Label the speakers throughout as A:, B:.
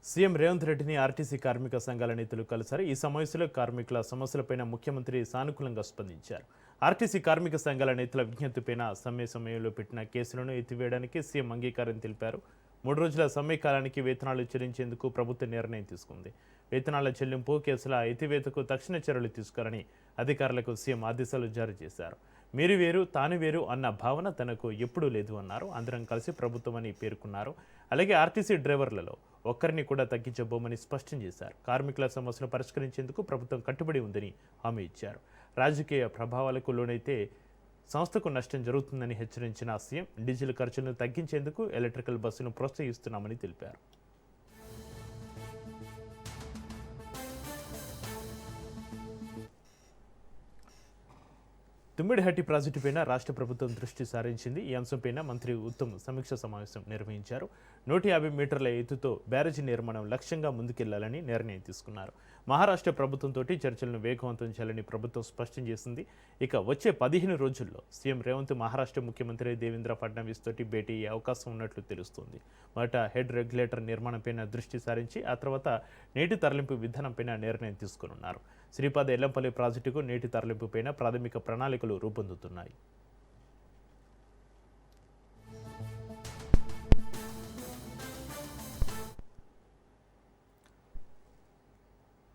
A: CM Revanth రెడ్డిని RTC కార్మిక సంఘాల నేతలు కలిశారు. ఈ సమావేశంలో కార్మికుల సమస్యలపైన ముఖ్యమంత్రి సానుకూలంగా స్పందించారు. ఆర్టీసీ కార్మిక సంఘాల నేతల విజ్ఞప్తిపైన సమ్మె సమయంలో పెట్టిన కేసులను ఎత్తివేయడానికి సీఎం అంగీకారం తెలిపారు. 3 రోజుల సమ్మె కాలానికి వేతనాలు చెల్లించేందుకు ప్రభుత్వం నిర్ణయం తీసుకుంది. వేతనాల చెల్లింపు, కేసుల ఎత్తివేతకు తక్షణ చర్యలు తీసుకోవాలని అధికారులకు సీఎం ఆదేశాలు జారీ చేశారు. మీరు వేరు తాను వేరు అన్న భావన తనకు ఎప్పుడూ లేదు అన్నారు. అందరం కలిసి ప్రభుత్వం అని పేర్కొన్నారు. అలాగే ఆర్టీసీ డ్రైవర్లలో ఒక్కరిని కూడా తగ్గించబోమని స్పష్టం చేశారు. కార్మికుల సమస్యలు పరిష్కరించేందుకు ప్రభుత్వం కట్టుబడి ఉందని హామీ ఇచ్చారు. రాజకీయ ప్రభావాలకు లోనైతే సంస్థకు నష్టం జరుగుతుందని హెచ్చరించిన సీఎం డీజిల్ ఖర్చులను తగ్గించేందుకు ఎలక్ట్రికల్ బస్సును ప్రోత్సహిస్తున్నామని తెలిపారు. తుమ్మిడిహట్టి ప్రాజెక్టుపైన రాష్ట్ర ప్రభుత్వం దృష్టి సారించింది. ఈ అంశంపైన మంత్రి ఉత్తమ్ సమీక్ష సమావేశం నిర్వహించారు. 150 మీటర్ల ఎత్తుతో బ్యారేజీ నిర్మాణం లక్ష్యంగా ముందుకెళ్లాలని నిర్ణయం తీసుకున్నారు. మహారాష్ట్ర ప్రభుత్వంతో చర్చలను వేగవంతం చేయాలని ప్రభుత్వం స్పష్టం చేసింది. ఇక వచ్చే 15 రోజుల్లో సీఎం రేవంత్ మహారాష్ట్ర ముఖ్యమంత్రి దేవేంద్ర ఫడ్నవీస్ తోటి భేటీ అయ్యే అవకాశం ఉన్నట్లు తెలుస్తోంది. మొదట హెడ్ రెగ్యులేటర్ నిర్మాణంపైన దృష్టి సారించి ఆ తర్వాత నీటి తరలింపు విధానంపైన నిర్ణయం తీసుకున్నారు. శ్రీపాద ఎల్లంపల్లి ప్రాజెక్టుకు నీటి తరలింపుపైన ప్రాథమిక ప్రణాళికలు రూపొందుతున్నాయి.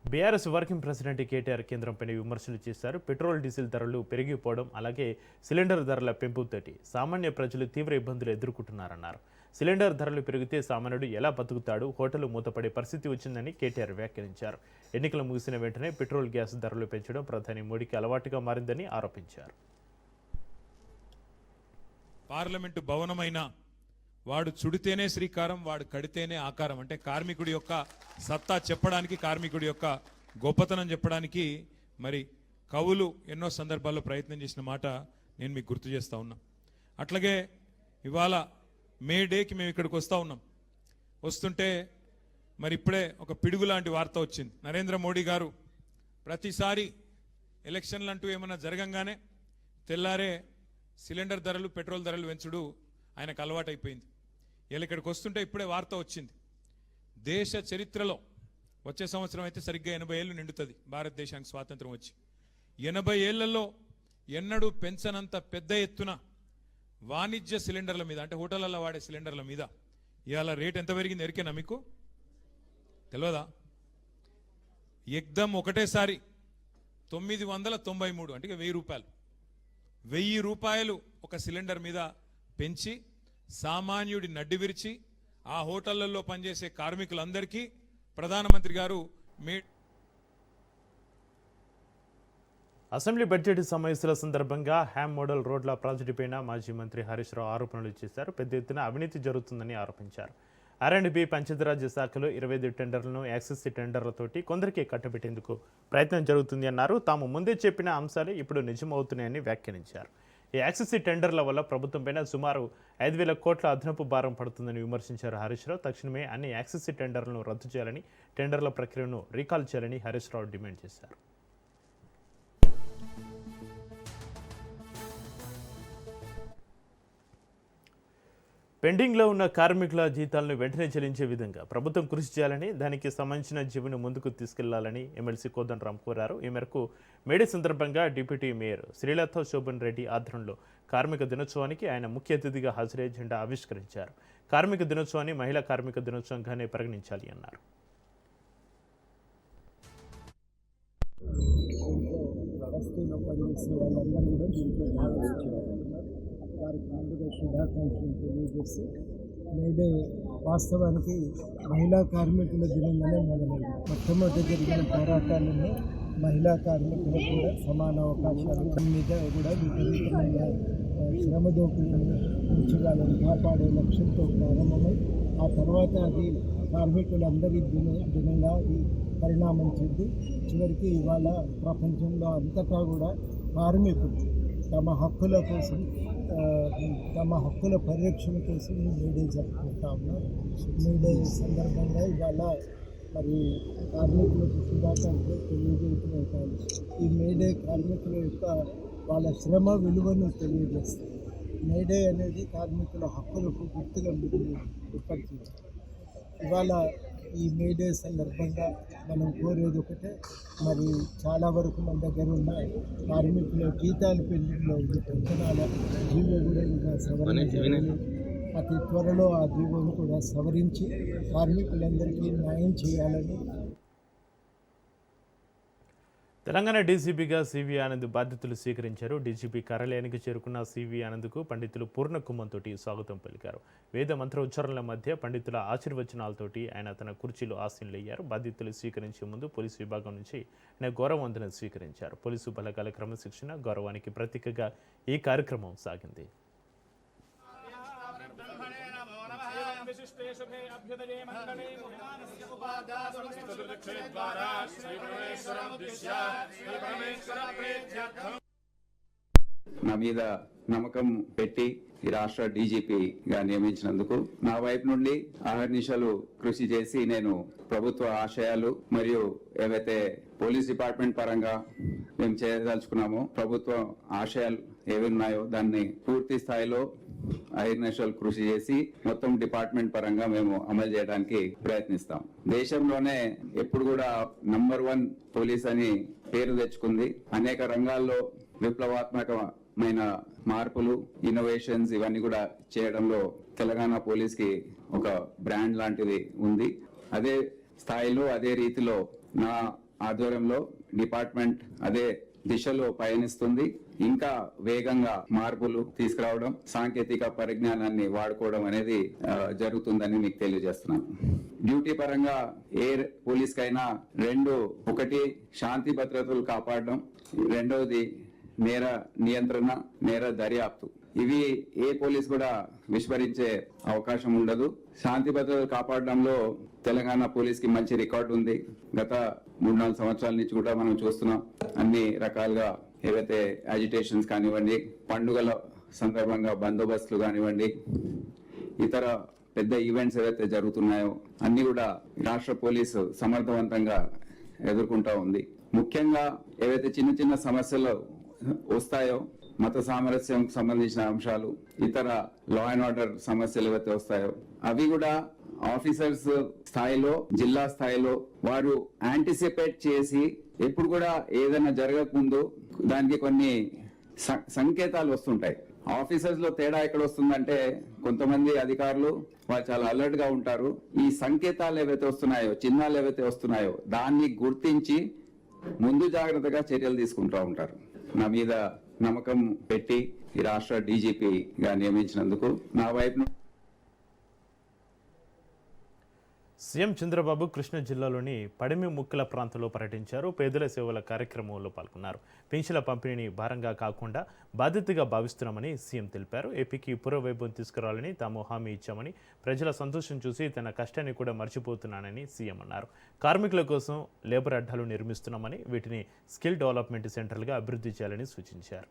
A: బీఆర్ఎస్ వర్కింగ్ ప్రెసిడెంట్ కేటీఆర్ కేంద్రంపై విమర్శలు చేశారు. పెట్రోల్, డీజిల్ ధరలు పెరిగిపోవడం, అలాగే సిలిండర్ ధరల పెంపుతోటి సామాన్య ప్రజలు తీవ్ర ఇబ్బందులు ఎదుర్కొంటున్నారన్నారు. సిలిండర్ ధరలు పెరిగితే సామాన్యుడు ఎలా బతుకుతాడు, హోటళ్లు మూతపడే పరిస్థితి వచ్చిందని కేటీఆర్ వ్యాఖ్యానించారు. ఎన్నికలు ముగిసిన వెంటనే పెట్రోల్, గ్యాస్ ధరలు పెంచడం ప్రధాని మోడీకి అలవాటుగా మారిందని ఆరోపించారు.
B: పార్లమెంటు భవనమైన వాడు చుడితేనే శ్రీకారం, వాడు కడితేనే ఆకారం. అంటే కార్మికుడి యొక్క సత్తా చెప్పడానికి, కార్మికుడి యొక్క గొప్పతనం చెప్పడానికి మరి కవులు ఎన్నో సందర్భాల్లో ప్రయత్నం చేసిన మాట నేను మీకు గుర్తు చేస్తూ ఉన్నా. అట్లాగే ఇవాళ మే డేకి మేము ఇక్కడికి వస్తూ ఉన్నాం. వస్తుంటే మరి ఇప్పుడే ఒక పిడుగు లాంటి వార్త వచ్చింది. నరేంద్ర మోడీ గారు ప్రతిసారి ఎలక్షన్లు అంటూ ఏమన్నా జరగంగానే తెల్లారే సిలిండర్ ధరలు, పెట్రోల్ ధరలు పెంచుడు ఆయనకు అలవాటైపోయింది. ఇలా ఇక్కడికి వస్తుంటే ఇప్పుడే వార్త వచ్చింది. దేశ చరిత్రలో వచ్చే సంవత్సరం అయితే సరిగ్గా 80 ఏళ్ళు నిండుతుంది భారతదేశానికి స్వాతంత్రం వచ్చి. 80 ఏళ్లలో ఎన్నడూ పెంచనంత పెద్ద ఎత్తున వాణిజ్య సిలిండర్ల మీద, అంటే హోటళ్లలో వాడే సిలిండర్ల మీద ఇవాళ రేట్ ఎంత పెరిగింది ఎరికేనా మీకు? తెలియదా? ఎగ్దమ్ ఒకటేసారి 993, అంటే 1000 రూపాయలు, 1000 రూపాయలు ఒక సిలిండర్ మీద పెంచి సామాన్యుడి నడ్డి విరిచి ఆ హోటళ్లలో పనిచేసే కార్మికులందరికీ ప్రధానమంత్రి గారు
A: అసెంబ్లీ బడ్జెట్ సమావేశాల సందర్భంగా హ్యామ్ మోడల్ రోడ్ల ప్రాజెక్టుపైన మాజీ మంత్రి హరీష్ రావు ఆరోపణలు చేశారు. పెద్ద ఎత్తున అవినీతి జరుగుతుందని ఆరోపించారు. R&B పంచాయతీరాజ్ శాఖలో 25 టెండర్లను యాక్సెస్ టెండర్లతోటి కొందరికి కట్టబెట్టేందుకు ప్రయత్నం జరుగుతుంది అన్నారు. తాము ముందే చెప్పిన అంశాలే ఇప్పుడు నిజమవుతున్నాయని వ్యాఖ్యానించారు. ఈ యాక్సెస్ టెండర్ల వల్ల ప్రభుత్వంపైన సుమారు 5,000 కోట్ల అదనపు భారం పడుతుందని విమర్శించారు హరీష్ రావు. తక్షణమే అన్ని యాక్సెస్ టెండర్లను రద్దు చేయాలని, టెండర్ల ప్రక్రియను రీకాల్ చేయాలని హరీష్ రావు డిమాండ్ చేశారు. పెండింగ్లో ఉన్న కార్మికుల జీతాలను వెంటనే చెల్లించే విధంగా ప్రభుత్వం కృషి చేయాలని, దానికి సంబంధించిన జీవోను ముందుకు తీసుకెళ్లాలని ఎమ్మెల్సీ కోదండరాం కోరారు. ఈ మేరకు మేడే సందర్భంగా డిప్యూటీ మేయర్ శ్రీలత శోభన్ రెడ్డి ఆధ్వర్యంలో కార్మిక దినోత్సవానికి ఆయన ముఖ్య అతిథిగా హాజరై జెండా ఆవిష్కరించారు. కార్మిక దినోత్సవాన్ని మహిళా కార్మిక దినోత్సవంగానే పరిగణించాలి అన్నారు.
C: వారికి ముందుగా శుభాకాంక్షలు తెలియజేసి, మేడే వాస్తవానికి మహిళా కార్మికుల దినంగానే మొదలైంది. మొట్టమొదటి జరిగిన పోరాటాలన్నీ మహిళా కార్మికులకు కూడా సమాన అవకాశాల మీద కూడా విపరీతమైన శ్రమ దోపిడీని నుంచి వాళ్ళని కాపాడే లక్ష్యంతో ప్రారంభమై ఆ తర్వాత అది కార్మికులందరి దినంగా అది పరిణామం చెంది చివరికి ఇవాళ ప్రపంచంలో అంతటా కూడా కార్మికులు తమ హక్కుల కోసం, తమ హక్కుల పరిరక్షణ కోసం మేడే జరుపుకుంటా ఉన్నారు. మేడే సందర్భంగా ఇవాళ మరి కార్మికులకు శుభాకాంక్షలు తెలియజేయటమే కాదు, ఈ మేడే కార్మికుల యొక్క వాళ్ళ శ్రమ విలువను తెలియజేస్తుంది. మేడే అనేది కార్మికుల హక్కులకు గుర్తుగా ఇప్పటికీ ఇవాళ ఈ మేడే సందర్భంగా మనం కోరేది ఒకటే, మరి చాలా వరకు మన దగ్గర ఉన్న కార్మికుల జీతాలు పెండింగ్లో ఉంది, పెన్షనాల జీవో కూడా ఇంకా సవరించాలని, అతి త్వరలో ఆ జీవోను కూడా సవరించి కార్మికులందరికీ న్యాయం చేయాలని.
A: తెలంగాణ డీజీపీగా సివి ఆనంద్ బాధ్యతలు స్వీకరించారు. డీజీపీ కార్యాలయానికి చేరుకున్న సివి ఆనంద్కు పండితులు పూర్ణ కుంభంతోటి స్వాగతం పలికారు. వేద మంత్రోచ్చారణల మధ్య పండితుల ఆశీర్వచనాలతోటి ఆయన తన కుర్చీలో ఆసీనులయ్యారు. బాధ్యతలు స్వీకరించే ముందు పోలీసు విభాగం నుంచి ఆయన గౌరవవందనం స్వీకరించారు. పోలీసు బలగాల క్రమశిక్షణ గౌరవానికి ప్రతీకగా ఈ కార్యక్రమం సాగింది.
D: నా మీద నమ్మకం పెట్టి ఈ రాష్ట్ర డీజీపీగా నియమించినందుకు నా వైపు నుండి అహర్నిశలు కృషి చేసి నేను ప్రభుత్వ ఆశయాలు మరియు ఏవైతే పోలీస్ డిపార్ట్మెంట్ పరంగా మేము చేయదలుచుకున్నామో ప్రభుత్వ ఆశయాలు ఏవి ఉన్నాయో దాన్ని పూర్తి స్థాయిలో అహర్నిశలు కృషి చేసి మొత్తం డిపార్ట్మెంట్ పరంగా మేము అమలు చేయడానికి ప్రయత్నిస్తాం. దేశంలోనే ఎప్పుడు కూడా #1 పోలీస్ అని పేరు తెచ్చుకుంది. అనేక రంగాల్లో విప్లవాత్మకమైన మార్పులు, ఇన్నోవేషన్స్ ఇవన్నీ కూడా చేయడంలో తెలంగాణ పోలీస్ కి ఒక బ్రాండ్ లాంటిది ఉంది. అదే స్థాయిలో అదే రీతిలో నా ఆధ్వర్యంలో డిపార్ట్మెంట్ అదే దిశలో పయనిస్తుంది. ఇంకా వేగంగా మార్పులు తీసుకురావడం, సాంకేతిక పరిజ్ఞానాన్ని వాడుకోవడం అనేది జరుగుతుందని మీకు తెలియజేస్తున్నాను. డ్యూటీ పరంగా ఏ పోలీస్ కైనా ఒకటి శాంతి భద్రతలు కాపాడడం, రెండవది నేర నియంత్రణ, నేర దర్యాప్తు. ఇవి ఏ పోలీస్ కూడా విస్మరించే అవకాశం ఉండదు. శాంతి భద్రతలు కాపాడడంలో తెలంగాణ పోలీస్ కి మంచి రికార్డు ఉంది. గత 3-4 సంవత్సరాల నుంచి కూడా మనం చూస్తున్నాం. అన్ని రకాలుగా ఏవైతే అజిటేషన్స్ కానివ్వండి, పండుగల సందర్భంగా బందోబస్తులు కానివ్వండి, ఇతర పెద్ద ఈవెంట్స్ ఏవైతే జరుగుతున్నాయో అన్ని కూడా రాష్ట్ర పోలీసు సమర్థవంతంగా ఎదుర్కొంటా ఉంది. ముఖ్యంగా ఏవైతే చిన్న చిన్న సమస్యలు వస్తాయో, మత సామరస్యం సంబంధించిన అంశాలు, ఇతర లా అండ్ ఆర్డర్ సమస్యలు ఏవైతే వస్తాయో అవి కూడా ఆఫీసర్స్ స్థాయిలో, జిల్లా స్థాయిలో వారు యాంటిసిపేట్ చేసి ఎప్పుడు కూడా ఏదైనా జరగకముందు దానికి కొన్ని సంకేతాలు వస్తుంటాయి. ఆఫీసర్స్ లో తేడా ఎక్కడ వస్తుందంటే కొంతమంది అధికారులు వాళ్ళు చాలా అలర్ట్ గా ఉంటారు. ఈ సంకేతాలు ఏవైతే వస్తున్నాయో, చిహ్నాలు ఏవైతే వస్తున్నాయో దాన్ని గుర్తించి ముందు జాగ్రత్తగా చర్యలు తీసుకుంటూ ఉంటారు. నా మీద నమ్మకం పెట్టి ఈ రాష్ట్ర డీజీపీగా నియమించినందుకు నా వైపు
A: సీఎం చంద్రబాబు కృష్ణా జిల్లాలోని పడిమి ముక్కల ప్రాంతంలో పర్యటించారు. పేదల సేవల కార్యక్రమంలో పాల్గొన్నారు. పెన్షన్ల పంపిణీని భారంగా కాకుండా బాధ్యతగా భావిస్తున్నామని సీఎం తెలిపారు. ఏపీకి పురోవైభవం తీసుకురావాలని తాము హామీ ఇచ్చామని, ప్రజల సంతోషం చూసి తన కష్టాన్ని కూడా మర్చిపోతున్నానని సీఎం అన్నారు. కార్మికుల కోసం లేబర్ అడ్డాలు నిర్మిస్తున్నామని, వీటిని స్కిల్ డెవలప్మెంట్ సెంటర్లుగా అభివృద్ధి చేయాలని సూచించారు.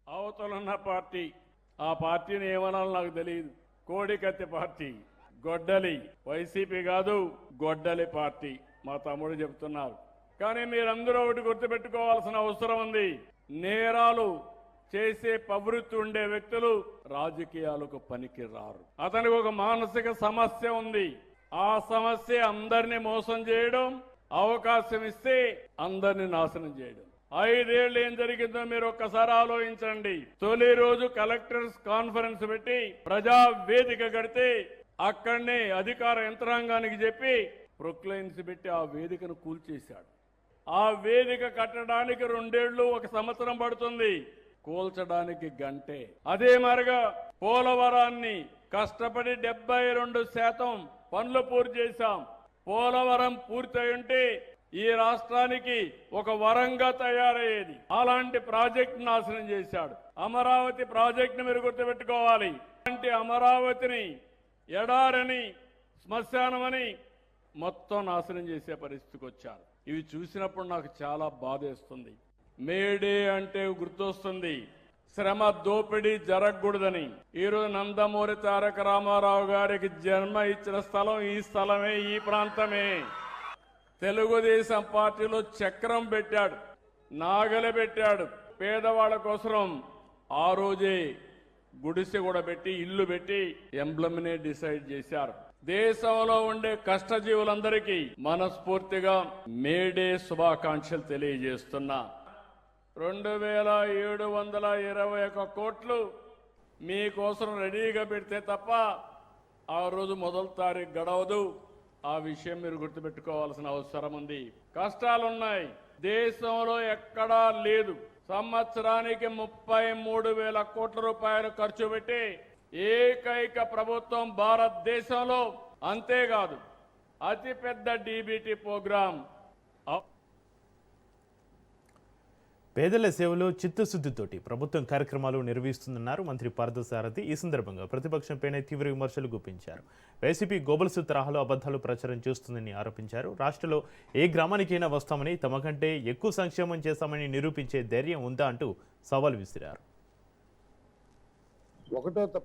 E: అవతలున్న పార్టీ, ఆ పార్టీని ఏమనాలో నాకు తెలియదు. కోడికత్తి పార్టీ, గొడ్డలి, వైసీపీ కాదు గొడ్డలి పార్టీ మా తమ్ముడు చెప్తున్నారు. కానీ మీరందరూ ఒకటి గుర్తుపెట్టుకోవాల్సిన అవసరం ఉంది. నేరాలు చేసే ప్రవృత్తి ఉండే వ్యక్తులు రాజకీయాలకు పనికి రారు. అతనికి ఒక మానసిక సమస్య ఉంది. ఆ సమస్య అందరినీ మోసం చేయడం, అవకాశం ఇస్తే అందరినీ నాశనం చేయడం. 5 ఏళ్ళు ఏం జరిగిందో మీరు ఒక్కసారి ఆలోచించండి. తొలి రోజు కలెక్టర్స్ కాన్ఫరెన్స్ పెట్టి ప్రజా వేదిక కడితే అక్కడనే అధికార యంత్రాంగానికి చెప్పి ప్రొక్లైన్స్ పెట్టి ఆ వేదికను కూల్చేశాడు. ఆ వేదిక కట్టడానికి 2 ఏళ్లు 1 సంవత్సరం పడుతుంది, కూల్చడానికి గంటే. అదే మరిగా పోలవరాన్ని కష్టపడి 72% పనులు పూర్తి చేశాం. పోలవరం పూర్తయి ఉంటే ఈ రాష్ట్రానికి ఒక వరంగా తయారయ్యేది. అలాంటి ప్రాజెక్టు నాశనం చేశాడు. అమరావతి ప్రాజెక్టును మీరు గుర్తుపెట్టుకోవాలి. అలాంటి అమరావతిని ఎడారని, శ్మశానమని మొత్తం నాశనం చేసే పరిస్థితికి వచ్చారు. ఇవి చూసినప్పుడు నాకు చాలా బాధేస్తుంది. మేడే అంటే గుర్తొస్తుంది శ్రమ దోపిడీ జరగకూడదని. ఈరోజు నందమూరి తారక రామారావు గారికి జన్మ ఇచ్చిన స్థలం ఈ స్థలమే, ఈ ప్రాంతమే. తెలుగుదేశం పార్టీలో చక్రం పెట్టాడు. నాగలి పెట్టాడు. పేదవాళ్ళ కోసం ఆ రోజే గుడిసె కూడా పెట్టి, ఇల్లు పెట్టి ఎంబ్లమ్నే డిసైడ్ చేశారు. దేశంలో ఉండే కష్టజీవులందరికీ మనస్ఫూర్తిగా మేడే శుభాకాంక్షలు తెలియజేస్తున్నా. 2721 కోట్లు మీకోసం రెడీగా పెడితే తప్ప ఆ రోజు మొదటి తారీఖు గడవదు. ఆ విషయం మీరు గుర్తుపెట్టుకోవాల్సిన అవసరం ఉంది. కష్టాలున్నాయి, దేశంలో ఎక్కడా లేదు. సంవత్సరానికి 33,000 కోట్ల రూపాయలు ఖర్చు పెట్టి ఏకైక ప్రభుత్వం భారతదేశంలో. అంతేకాదు, అతిపెద్ద డీబీటీ ప్రోగ్రాం.
A: పేదల సేవలో చిత్తశుద్ధితోటి ప్రభుత్వం కార్యక్రమాలు నిర్వహిస్తుందన్నారు మంత్రి పార్థసారథి. ఈ సందర్భంగా ప్రతిపక్షంపైనే తీవ్ర విమర్శలు గుప్పించారు. వైసీపీ గోబల్స్ తరహాలో అబద్ధాలు ప్రచారం చేస్తుందని ఆరోపించారు. రాష్ట్రంలో ఏ గ్రామానికైనా వస్తామని, తమ కంటే ఎక్కువ సంక్షేమం చేస్తామని నిరూపించే ధైర్యం ఉందా అంటూ సవాల్ విసిరారు.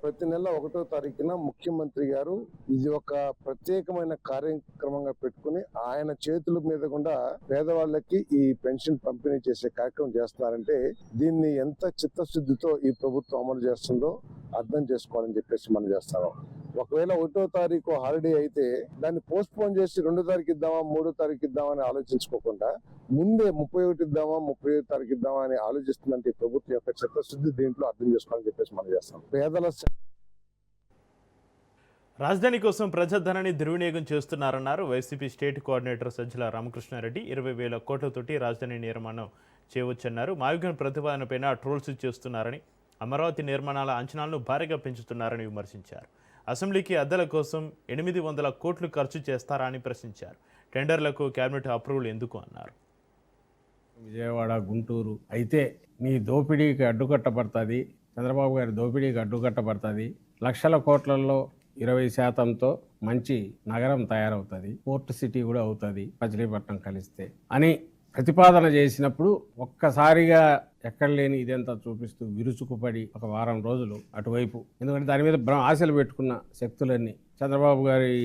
F: ప్రతి నెల 1వ తారీఖున ముఖ్యమంత్రి గారు ఇది ఒక ప్రత్యేకమైన కార్యక్రమంగా పెట్టుకుని ఆయన చేతుల మీద కూడా పేదవాళ్ళకి ఈ పెన్షన్ పంపిణీ చేసే కార్యక్రమం చేస్తున్నారంటే దీన్ని ఎంత చిత్తశుద్ధితో ఈ ప్రభుత్వం అమలు చేస్తుందో అర్థం చేసుకోవాలని చెప్పేసి మనం చేస్తాం. ఒకవేళ 1వ తారీఖు హాలిడే అయితే దాన్ని పోస్ట్ పోన్ చేసి 2వ తారీఖు ఇద్దామా, 3వ తారీఖు ఇద్దామా అని ఆలోచించుకోకుండా ముందే 31 ఇద్దామా, 35వ తారీఖు ఇద్దామా అని ఆలోచిస్తుందంటే ఈ ప్రభుత్వం యొక్క చిత్తశుద్ధి దీంట్లో అర్థం చేసుకోవాలని చెప్పేసి మనం చేస్తాం. పేదల
A: రాజధాని కోసం ప్రజాధనాన్ని దుర్వినియోగం చేస్తున్నారన్నారు వైసీపీ స్టేట్ కోఆర్డినేటర్ సజ్జల రామకృష్ణారెడ్డి. 20,000 కోట్లతోటి రాజధాని నిర్మాణం చేయవచ్చన్నారు. మావిగన్ ప్రతిపాదనపైన ట్రోల్స్ చేస్తున్నారని, అమరావతి నిర్మాణాల అంచనాలను భారీగా పెంచుతున్నారని విమర్శించారు. అసెంబ్లీకి అద్దెల కోసం 800 కోట్లు ఖర్చు చేస్తారా అని ప్రశ్నించారు. టెండర్లకు కేబినెట్ అప్రూవల్ ఎందుకు అన్నారు.
G: విజయవాడ, గుంటూరు అయితే నీ దోపిడీకి అడ్డుకట్టబడుతుంది, చంద్రబాబు గారి దోపిడీకి అడ్డుకట్టబడుతుంది, లక్షల కోట్లలో 20%తో మంచి నగరం తయారవుతుంది, పోర్ట్ సిటీ కూడా అవుతుంది మచిలీపట్నం కలిస్తే అని ప్రతిపాదన చేసినప్పుడు ఒక్కసారిగా ఎక్కడ లేని ఇదంతా చూపిస్తూ విరుచుకుపడి ఒక వారం రోజులు అటువైపు, ఎందుకంటే దాని మీద ఆశలు పెట్టుకున్న శక్తులన్నీ చంద్రబాబు గారి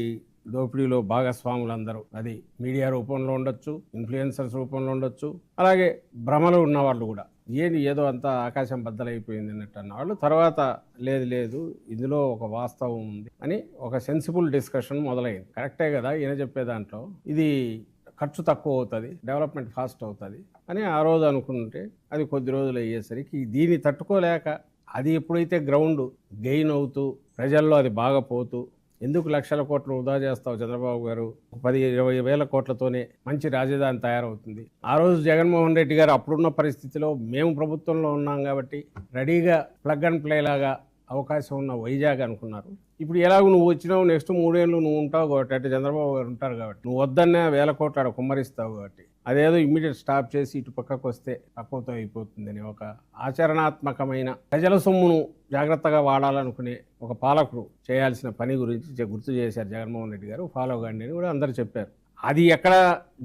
G: దోపిడీలో భాగస్వాములందరూ, అది మీడియా రూపంలో ఉండొచ్చు, ఇన్ఫ్లుయెన్సర్స్ రూపంలో ఉండొచ్చు, అలాగే భ్రమలు ఉన్నవాళ్ళు కూడా ఏదో అంతా ఆకాశం బద్దలైపోయింది అన్నట్టు అన్నవాళ్ళు తర్వాత లేదు ఇందులో ఒక వాస్తవం ఉంది అని ఒక సెన్సిబుల్ డిస్కషన్ మొదలైంది. కరెక్టే కదా ఈయన చెప్పే దాంట్లో, ఇది ఖర్చు తక్కువ అవుతుంది, డెవలప్మెంట్ ఫాస్ట్ అవుతుంది అని ఆ రోజు అనుకుంటే అది కొద్ది రోజులు అయ్యేసరికి దీన్ని తట్టుకోలేక అది ఎప్పుడైతే గ్రౌండ్ గెయిన్ అవుతూ ప్రజల్లో అది బాగా పోతూ ఎందుకు లక్షల కోట్లు వృధా చేస్తావు చంద్రబాబు గారు, 10-20 వేల కోట్లతోనే మంచి రాజధాని తయారవుతుంది. ఆ రోజు జగన్మోహన్ రెడ్డి గారు అప్పుడున్న పరిస్థితిలో మేము ప్రభుత్వంలో ఉన్నాం కాబట్టి రెడీగా ప్లగ్ అండ్ ప్లే లాగా అవకాశం ఉన్న వైజాగ్ అనుకున్నారు. ఇప్పుడు ఎలాగో నువ్వు వచ్చినావు, నెక్స్ట్ 3 ఏళ్ళు నువ్వు ఉంటావు కాబట్టి, అంటే చంద్రబాబు గారు ఉంటారు కాబట్టి, నువ్వు వద్దన్నా 1000 కోట్లు ఆడ కుమ్మరిస్తావు కాబట్టి అదేదో ఇమ్మీడియట్ స్టాప్ చేసి ఇటు పక్కకు వస్తే తక్కువతో అయిపోతుందని ఒక ఆచరణాత్మకమైన ప్రజల సొమ్మును జాగ్రత్తగా వాడాలనుకునే ఒక పాలకుడు చేయాల్సిన పని గురించి గుర్తు చేశారు జగన్మోహన్ రెడ్డి గారు. ఫాలో కాండి అని కూడా అందరూ చెప్పారు. అది ఎక్కడ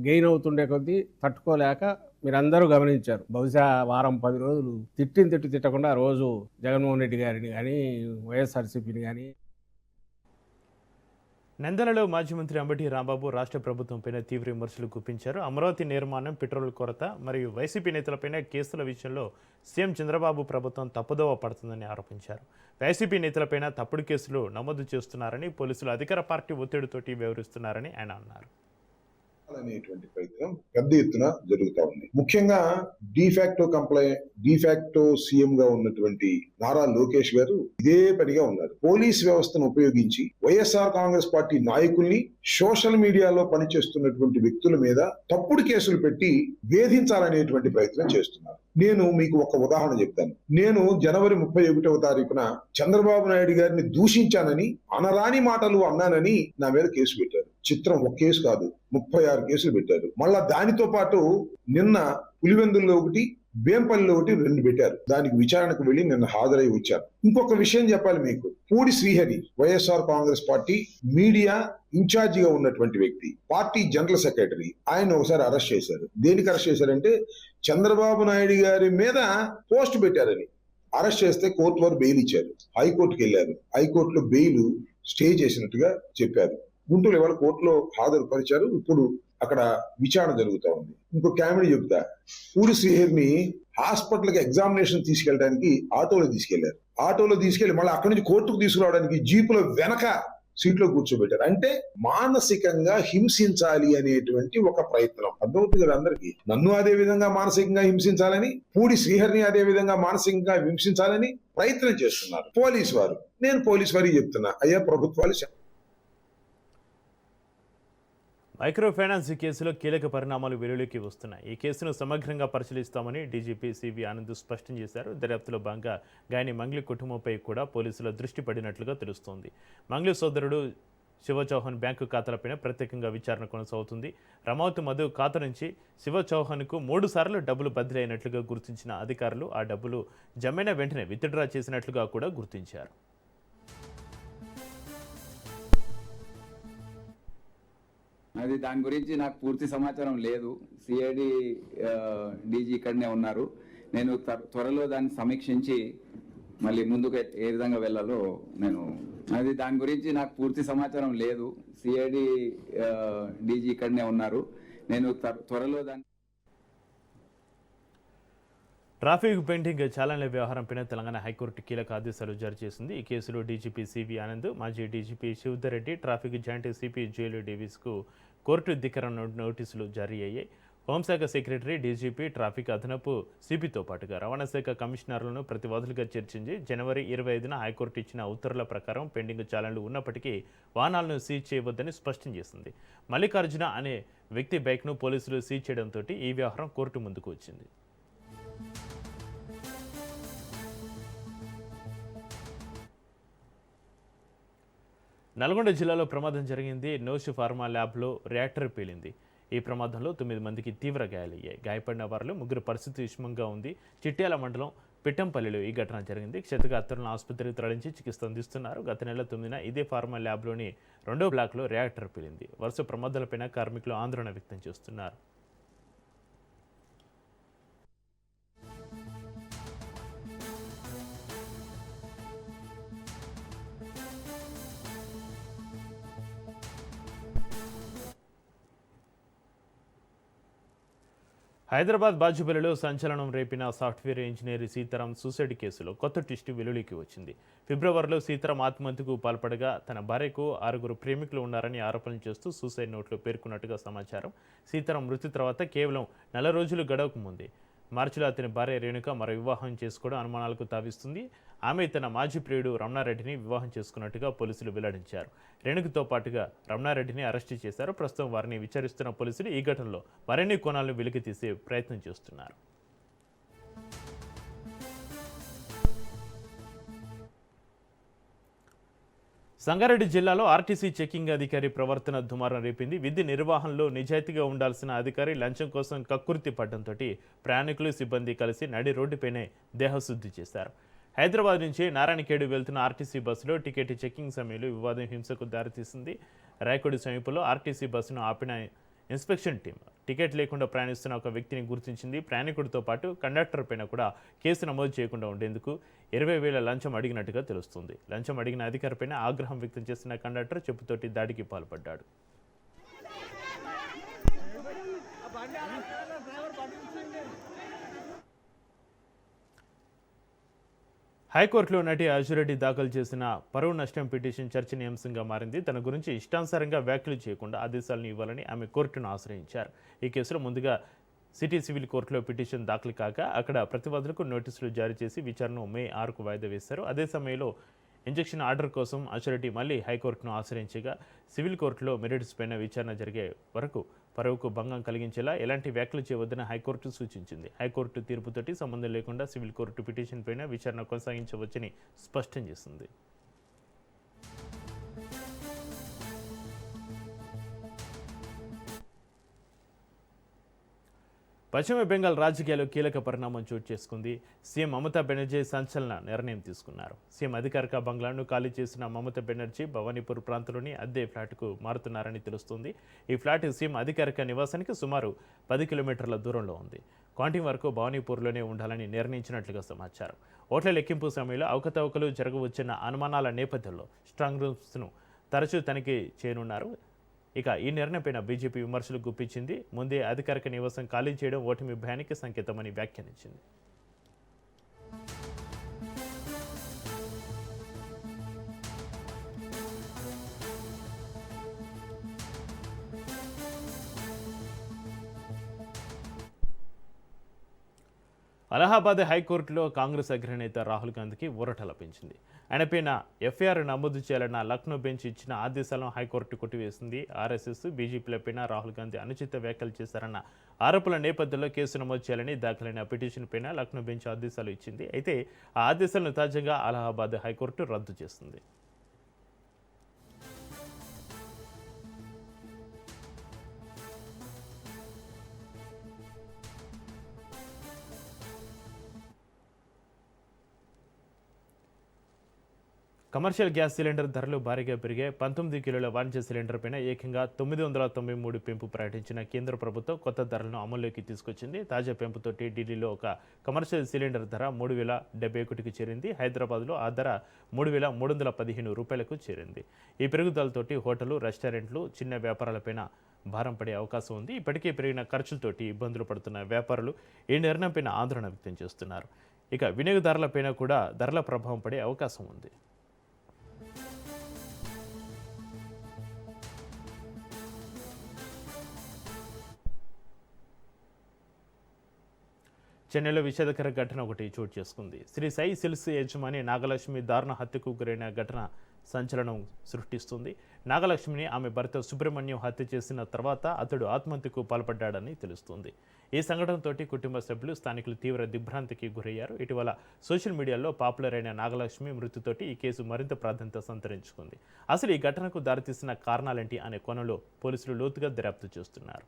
G: గెయిన్ అవుతుండే కొద్దీ తట్టుకోలేక మీరందరూ గమనించారు. బహుశా వారం 10 రోజులు తిట్టకుండా రోజు జగన్మోహన్ రెడ్డి గారిని కానీ వైఎస్ఆర్సీపీని కానీ.
A: నంద్యాలలో మాజీ మంత్రి అంబటి రాంబాబు రాష్ట్ర ప్రభుత్వంపైన తీవ్ర విమర్శలు గుప్పించారు. అమరావతి నిర్మాణం, పెట్రోల్ కొరత మరియు వైసీపీ నేతలపైన కేసుల విషయంలో సీఎం చంద్రబాబు ప్రభుత్వం తప్పుదోవ పడుతుందని ఆరోపించారు. వైసీపీ నేతలపైన తప్పుడు కేసులు నమోదు చేస్తున్నారని, పోలీసులు అధికార పార్టీ ఒత్తిడితోటి వ్యవహరిస్తున్నారని ఆయన అన్నారు.
H: అనేటువంటి ప్రయత్నం పెద్ద ఎత్తున జరుగుతా ఉంది. ముఖ్యంగా డిఫాక్టో సీఎం గా ఉన్నటువంటి నారా లోకేష్ గారు ఇదే పనిగా ఉన్నారు. పోలీస్ వ్యవస్థను ఉపయోగించి వైఎస్ఆర్ కాంగ్రెస్ పార్టీ నాయకుల్ని, సోషల్ మీడియాలో పనిచేస్తున్నటువంటి వ్యక్తుల మీద తప్పుడు కేసులు పెట్టి వేధించాలనేటువంటి ప్రయత్నం చేస్తున్నారు. నేను మీకు ఒక ఉదాహరణ చెప్తాను. నేను జనవరి 31వ తారీఖున చంద్రబాబు నాయుడు గారిని దూషించానని, అనరాని మాటలు అన్నానని నా మీద కేసు పెట్టారు. చిత్రం ఒక కేసు కాదు, 36 కేసులు పెట్టారు. మళ్ళా దానితో పాటు నిన్న పులివెందుల్లో ఒకటి, వేంపల్లిలో ఒకటి 2 పెట్టారు. దానికి విచారణకు వెళ్లి నిన్న హాజరై వచ్చారు. ఇంకొక విషయం చెప్పాలి మీకు. పూడి శ్రీహరి వైఎస్ఆర్ కాంగ్రెస్ పార్టీ మీడియా ఇన్ఛార్జిగా ఉన్నటువంటి వ్యక్తి, పార్టీ జనరల్ సెక్రటరీ, ఆయన ఒకసారి అరెస్ట్ చేశారు. దేనికి అరెస్ట్ చేశారంటే చంద్రబాబు నాయుడు గారి మీద పోస్ట్ పెట్టారని అరెస్ట్ చేస్తే కోర్టు వారు బెయిల్ ఇచ్చారు. హైకోర్టుకి వెళ్ళారు. హైకోర్టులో బెయిల్ స్టే చేసినట్టుగా చెప్పారు. గుంటూరు ఇవాళ కోర్టులో హాజరుపరిచారు. ఇప్పుడు అక్కడ విచారణ జరుగుతూ ఉంది. ఇంకో కామెడీ చెప్తా, పూడి శ్రీహరిని హాస్పిటల్కి ఎగ్జామినేషన్ తీసుకెళ్ళడానికి ఆటోలో తీసుకెళ్లారు. ఆటోలో తీసుకెళ్లి మళ్ళీ అక్కడి నుంచి కోర్టుకు తీసుకురావడానికి జీపులో వెనక సీట్లో కూర్చోబెట్టారు. అంటే మానసికంగా హింసించాలి అనేటువంటి ఒక ప్రయత్నం. అర్థమవుతుంది కదా అందరికీ. నన్ను అదే విధంగా మానసికంగా హింసించాలని, పూడి శ్రీహరిని అదే విధంగా మానసికంగా హింసించాలని ప్రయత్నం చేస్తున్నారు పోలీసు వారు. నేను పోలీసు వారికి చెప్తున్నా, అయ్యా ప్రభుత్వాలు
A: మైక్రో ఫైనాన్స్ కేసులో కీలక పరిణామాలు వెలుగులోకి వస్తున్నాయి. ఈ కేసును సమగ్రంగా పరిశీలిస్తామని డీజీపీ సివి ఆనంద్ స్పష్టం చేశారు. దర్యాప్తులో భాగంగా గాయని మంగ్లీ కుటుంబంపై కూడా పోలీసుల దృష్టి పడినట్లుగా తెలుస్తోంది. మంగ్లీ సోదరుడు శివ చౌహాన్ బ్యాంకు ఖాతాలపైన ప్రత్యేకంగా విచారణ కొనసాగుతుంది. రమావతి మధు ఖాతా నుంచి శివ చౌహాన్కు 3 సార్లు డబ్బులు బదిలీ అయినట్లుగా గుర్తించిన అధికారులు ఆ డబ్బులు జమైన వెంటనే విత్డ్రా చేసినట్లుగా కూడా గుర్తించారు.
D: అది దాని గురించి నాకు పూర్తి సమాచారం లేదు. సిఐడి డీజీ ఇక్కడనే ఉన్నారు. నేను త్వరలో దాన్ని సమీక్షించి మళ్ళీ ముందుకు ఏ విధంగా వెళ్ళాలో అది దాని గురించి నాకు పూర్తి సమాచారం లేదు. సిఐడి డీజీ ఇక్కడనే ఉన్నారు. నేను త్వరలో దాన్ని
A: ట్రాఫిక్ పెయింటింగ్ ఛాలెంజ్ల వ్యవహారంపై తెలంగాణ హైకోర్టు కీలక ఆదేశాలు జారీ చేసింది. ఈ కేసులో డీజీపీ సివి ఆనంద్, మాజీ DGP Shivadhar Reddy, traffic joint CP జేలు డేవిస్కు కోర్టు ధిక్కరణ నోటీసులు జారీ అయ్యాయి. హోంశాఖ సెక్రటరీ, డీజీపీ, ట్రాఫిక్ అదనపు సిపితో పాటుగా రవాణా శాఖ కమిషనర్లను ప్రతివాదులుగా చర్చించి జనవరి 25న హైకోర్టు ఇచ్చిన ఉత్తర్వుల ప్రకారం పెండింగ్ ఛాలెంజ్లు ఉన్నప్పటికీ వాహనాలను సీజ్ చేయవద్దని స్పష్టం చేసింది. మల్లికార్జున అనే వ్యక్తి బైక్ను పోలీసులు సీజ్ చేయడంతో ఈ వ్యవహారం కోర్టు ముందుకు వచ్చింది. నల్గొండ జిల్లాలో ప్రమాదం జరిగింది. నోష్ ఫార్మా ల్యాబ్లో రియాక్టర్ పేలింది. ఈ ప్రమాదంలో 9 మందికి తీవ్ర గాయాలయ్యాయి. గాయపడిన వారిలో 3 పరిస్థితి విషమంగా ఉంది. చిట్యాల మండలం పిట్టంపల్లిలో ఈ ఘటన జరిగింది. క్షతగాత్రులను ఆసుపత్రికి తరలించి చికిత్స అందిస్తున్నారు. గత నెల 9న ఇదే ఫార్మా ల్యాబ్లోని 2వ బ్లాక్లో రియాక్టర్ పేలింది. వరుస ప్రమాదాలపైన కార్మికులు ఆందోళన వ్యక్తం చేస్తున్నారు. హైదరాబాద్ బాజుపల్లిలో సంచలనం రేపిన సాఫ్ట్వేర్ ఇంజనీర్ సీతారాం సూసైడ్ కేసులో కొత్త ట్విస్ట్ వెలుగులోకి వచ్చింది. ఫిబ్రవరిలో సీతారాం ఆత్మహత్యకు పాల్పడగా తన భార్యకు 6 ప్రేమికులు ఉన్నారని ఆరోపణలు చేస్తూ సూసైడ్ నోట్లో పేర్కొన్నట్టుగా సమాచారం. సీతారాం మృతి తర్వాత కేవలం 4 రోజులు గడవక ముందే మార్చిలో అతని భార్య రేణుక మరో వివాహం చేసుకోవడం అనుమానాలకు తావిస్తుంది. ఆమె తన మాజీ ప్రియుడు రమణారెడ్డిని వివాహం చేసుకున్నట్టుగా పోలీసులు వెల్లడించారు. రేణుకతో పాటుగా రమణారెడ్డిని అరెస్టు చేశారు. ప్రస్తుతం వారిని విచారిస్తున్న పోలీసులు ఈ ఘటనలో మరిన్ని కోణాలను వెలికితీసే ప్రయత్నం చేస్తున్నారు. సంగారెడ్డి జిల్లాలో ఆర్టీసీ చెకింగ్ అధికారి ప్రవర్తన దుమారం రేపింది. విధి నిర్వహణలో నిజాయితీగా ఉండాల్సిన అధికారి లంచం కోసం కక్కుర్తి పడడంతో ప్రయాణికులు, సిబ్బంది కలిసి నడి రోడ్డుపైనే దేహశుద్ధి చేశారు. హైదరాబాద్ నుంచి నారాయణఖేడ్ వెళ్తున్న ఆర్టీసీ బస్సులో టికెట్ చెకింగ్ సమయంలో వివాదం హింసకు దారితీసింది. రాయకోడి సమీపంలో ఆర్టీసీ బస్సును ఆపిన ఇన్స్పెక్షన్ టీం టికెట్ లేకుండా ప్రయాణిస్తున్న ఒక వ్యక్తిని గుర్తించింది. ప్రయాణికుడితో పాటు కండక్టర్ పైన కూడా కేసు నమోదు చేయకుండా ఉండేందుకు 20,000 లంచం అడిగినట్టుగా తెలుస్తుంది. లంచం అడిగిన అధికారిపైన ఆగ్రహం వ్యక్తం చేసిన కండక్టర్ చెప్పుతోటి దాడికి పాల్పడ్డాడు. హైకోర్టులో నటి అజురెడ్డి దాఖలు చేసిన పరువు నష్టం పిటిషన్ చర్చనీయాంశంగా మారింది. తన గురించి ఇష్టానుసారంగా వ్యాఖ్యలు చేయకుండా ఆదేశాలను ఇవ్వాలని ఆమె కోర్టును ఆశ్రయించారు. ఈ కేసులో ముందుగా సిటీ సివిల్ కోర్టులో పిటిషన్ దాఖలు కాక అక్కడ ప్రతివాదులకు నోటీసులు జారీ చేసి విచారణను మే 6కు వాయిదా వేశారు. అదే సమయంలో ఇంజెక్షన్ ఆర్డర్ కోసం అజురెడ్డి మళ్లీ హైకోర్టును ఆశ్రయించగా సివిల్ కోర్టులో మెరిట్స్ పైన విచారణ జరిగే వరకు పరువుకు భంగం కలిగించేలా ఎలాంటి వ్యాఖ్యలు చేయవద్దని హైకోర్టు సూచించింది. హైకోర్టు తీర్పుతోటి సంబంధం లేకుండా సివిల్ కోర్టు పిటిషన్ పైన విచారణ కొనసాగించవచ్చని స్పష్టం చేసింది. పశ్చిమ బెంగాల్ రాజకీయాల్లో కీలక పరిణామం చోటు చేసుకుంది. సీఎం మమతా బెనర్జీ సంచలన నిర్ణయం తీసుకున్నారు. సీఎం అధికారిక బంగ్లాను ఖాళీ చేసిన మమతా బెనర్జీ భవానీపూర్ ప్రాంతంలోని అద్దె ఫ్లాట్కు మారుతున్నారని తెలుస్తుంది. ఈ ఫ్లాట్ సీఎం అధికారిక నివాసానికి సుమారు 10 కిలోమీటర్ల దూరంలో ఉంది. కౌంటింగ్ వరకు భవానీపూర్లోనే ఉండాలని నిర్ణయించినట్లుగా సమాచారం. ఓట్ల లెక్కింపు సమయంలో అవకతవకలు జరగవచ్చన్న అనుమానాల నేపథ్యంలో స్ట్రాంగ్ రూమ్స్ను తరచూ తనిఖీ చేయనున్నారు. ఇక ఈ నిర్ణయంపైన బీజేపీ విమర్శలు గుప్పించింది. ముందే అధికారిక నివాసం ఖాళీ చేయడం ఓటమి భయానికి సంకేతమని వ్యాఖ్యానించింది. అలహాబాద్ హైకోర్టులో కాంగ్రెస్ అగ్రనేత రాహుల్ గాంధీకి ఊరట లభించింది. ఆయనపైన ఎఫ్ఐఆర్ నమోదు చేయాలన్న లక్నో బెంచ్ ఇచ్చిన ఆదేశాలను హైకోర్టు కొట్టివేసింది. ఆర్ఎస్ఎస్, బీజేపీలపైన రాహుల్ గాంధీ అనుచిత వ్యాఖ్యలు చేశారన్న ఆరోపణల నేపథ్యంలో కేసు నమోదు చేయాలని దాఖలైన పిటిషన్ పైన లక్నో బెంచ్ ఆదేశాలు ఇచ్చింది. అయితే ఆ ఆదేశాలను తాజాగా అలహాబాద్ హైకోర్టు రద్దు చేసింది. కమర్షియల్ గ్యాస్ సిలిండర్ ధరలు భారీగా పెరిగాయి. 19 కిలోల వాణిజ్య సిలిండర్ పైన ఏకంగా 993 పెంపు ప్రకటించిన కేంద్ర ప్రభుత్వం కొత్త ధరలను అమల్లోకి తీసుకొచ్చింది. తాజా పెంపుతోటి ఢిల్లీలో ఒక కమర్షియల్ సిలిండర్ ధర 3071కి చేరింది. హైదరాబాద్లో ఆ ధర 3315 రూపాయలకు చేరింది. ఈ పెరుగుదలతోటి హోటళ్లు, రెస్టారెంట్లు, చిన్న వ్యాపారాలపైన భారం పడే అవకాశం ఉంది. ఇప్పటికే పెరిగిన ఖర్చులతోటి ఇబ్బందులు పడుతున్న వ్యాపారులు ఈ నిర్ణయంపైన ఆందోళన వ్యక్తం చేస్తున్నారు. ఇక వినియోగదారులపైన కూడా ధరల ప్రభావం పడే అవకాశం ఉంది. చెన్నైలో విషాదకర ఘటన ఒకటి చోటు చేసుకుంది. శ్రీ సాయి సిల్క్స్ యజమాని నాగలక్ష్మి దారుణ హత్యకు గురైన ఘటన సంచలనం సృష్టిస్తుంది. నాగలక్ష్మిని ఆమె భర్త సుబ్రహ్మణ్యం హత్య చేసిన తర్వాత అతడు ఆత్మహత్యకు పాల్పడ్డాడని తెలుస్తుంది. ఈ సంఘటనతో కుటుంబ సభ్యులు, స్థానికులు తీవ్ర దిగ్భ్రాంతికి గురయ్యారు. ఇటీవల సోషల్ మీడియాలో పాపులర్ అయిన నాగలక్ష్మి మృతితోటి ఈ కేసు మరింత ప్రాధాన్యత సంతరించుకుంది. అసలు ఈ ఘటనకు దారితీసిన కారణాలేంటి అనే కోణంలో పోలీసులు లోతుగా దర్యాప్తు చేస్తున్నారు.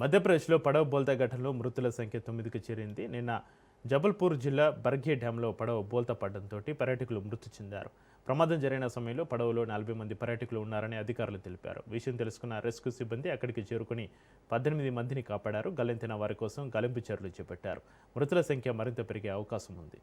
A: మధ్యప్రదేశ్లో పడవ బోల్తా ఘటనలో మృతుల సంఖ్య 9కి చేరింది. నిన్న జబల్పూర్ జిల్లా బర్గే డ్యాంలో పడవ బోల్తా పడడంతో పర్యాటకులు మృతి చెందారు. ప్రమాదం జరిగిన సమయంలో పడవలో 40 మంది పర్యాటకులు ఉన్నారని అధికారులు తెలిపారు. విషయం తెలుసుకున్న రెస్క్యూ సిబ్బంది అక్కడికి చేరుకుని 18 మందిని కాపాడారు. గల్లంతైన వారి కోసం గాలింపు చర్యలు చేపట్టారు. మృతుల సంఖ్య మరింత పెరిగే అవకాశం ఉంది.